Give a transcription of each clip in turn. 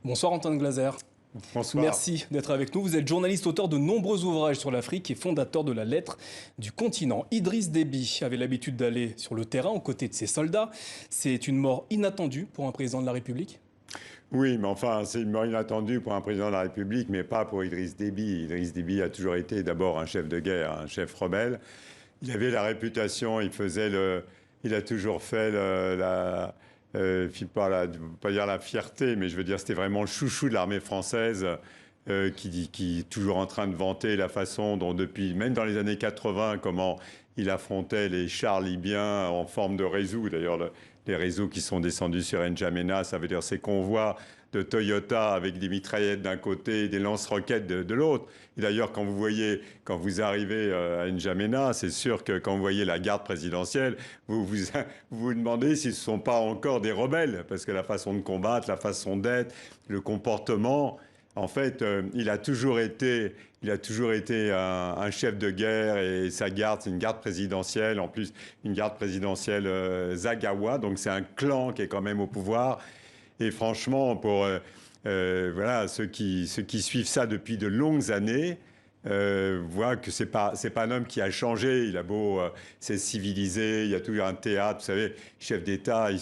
Bonsoir Antoine Glaser. Bonsoir. Merci d'être avec nous. Vous êtes journaliste, auteur de nombreux ouvrages sur l'Afrique et fondateur de la Lettre du continent. Idriss Déby avait l'habitude d'aller sur le terrain aux côtés de ses soldats. C'est une mort inattendue pour un président de la République? Oui, mais enfin, c'est une mort inattendue pour un président de la République, mais pas pour Idriss Déby. Idriss Déby a toujours été d'abord un chef de guerre, un chef rebelle. Il avait la réputation, il a toujours fait je ne veux pas dire la fierté, mais je veux dire, c'était vraiment le chouchou de l'armée française. Qui est toujours en train de vanter la façon dont depuis, même dans les années 80, comment il affrontait les chars libyens en forme de réseau. D'ailleurs, les réseaux qui sont descendus sur N'Djamena, ça veut dire ces convois de Toyota avec des mitraillettes d'un côté et des lance-roquettes de l'autre. Et d'ailleurs, quand vous arrivez à N'Djamena, c'est sûr que quand vous voyez la garde présidentielle, vous demandez si ce ne sont pas encore des rebelles, parce que la façon de combattre, la façon d'être, le comportement. En fait, il a toujours été un chef de guerre et sa garde, c'est une garde présidentielle, en plus une garde présidentielle Zagawa, donc c'est un clan qui est quand même au pouvoir. Et franchement, pour voilà, ceux qui suivent ça depuis de longues années, voient que c'est pas un homme qui a changé. Il a beau c'est civilisé, il y a toujours un théâtre. Vous savez, chefs d'État, ils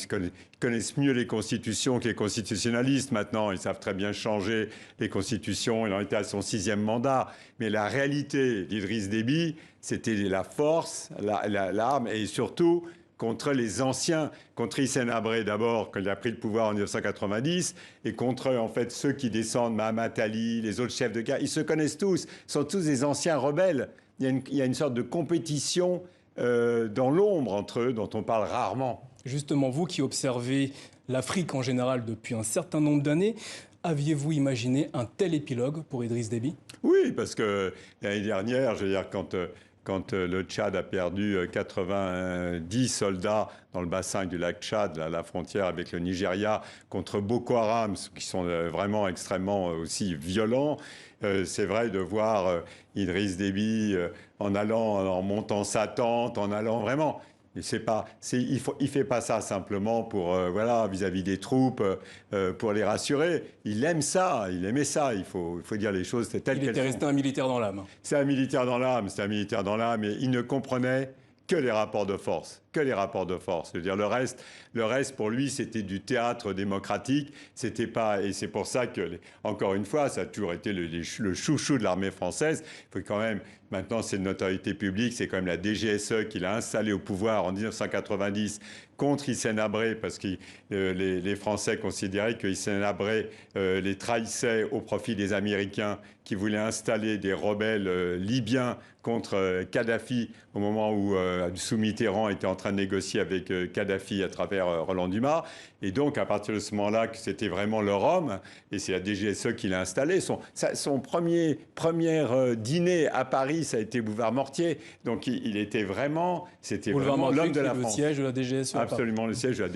connaissent mieux les constitutions que les constitutionnalistes maintenant. Ils savent très bien changer les constitutions. Il en était à son 6e mandat. Mais la réalité d'Idriss Déby, c'était la force, l'arme et surtout contre les anciens, contre Hissène Habré d'abord, quand il a pris le pouvoir en 1990, et contre en fait ceux qui descendent, Mahamat Ali, les autres chefs de guerre. Ils se connaissent tous, sont tous des anciens rebelles. Il y a une sorte de compétition dans l'ombre entre eux dont on parle rarement. Justement, vous qui observez l'Afrique en général depuis un certain nombre d'années, aviez-vous imaginé un tel épilogue pour Idriss Déby? Oui, parce que l'année dernière, je veux dire, quand le Tchad a perdu 90 soldats dans le bassin du lac Tchad, à la frontière avec le Nigeria, contre Boko Haram, qui sont vraiment extrêmement aussi violents, c'est vrai de voir Idriss Déby en montant sa tente, en allant vraiment. Il fait pas ça simplement pour voilà, vis-à-vis des troupes, pour les rassurer. Il aime ça, il aimait ça. Il faut dire les choses telles qu'elles sont. Il était resté un militaire dans l'âme. C'est un militaire dans l'âme, c'est un militaire dans l'âme, et il ne comprenait que les rapports de force, que les rapports de force. Je veux dire, le reste pour lui, c'était du théâtre démocratique. C'était pas, et c'est pour ça que, encore une fois, ça a toujours été le chouchou de l'armée française. Il faut quand même, maintenant, c'est une notoriété publique, c'est quand même la DGSE qui l'a installé au pouvoir en 1990 contre Hissène Habré, parce que les Français considéraient que Hissène Habré les trahissait au profit des Américains qui voulaient installer des rebelles libyens contre Kadhafi au moment où sous Mitterrand était en train de négocier avec Kadhafi à travers Roland Dumas. Et donc, à partir de ce moment-là, que c'était vraiment leur homme, et c'est la DGSE qui l'a installé. Son premier dîner à Paris, ça a été Boulevard Mortier. Donc, c'était vraiment l'homme de la France. Le siège de la DGSE. Absolument, le siège de la DGSE.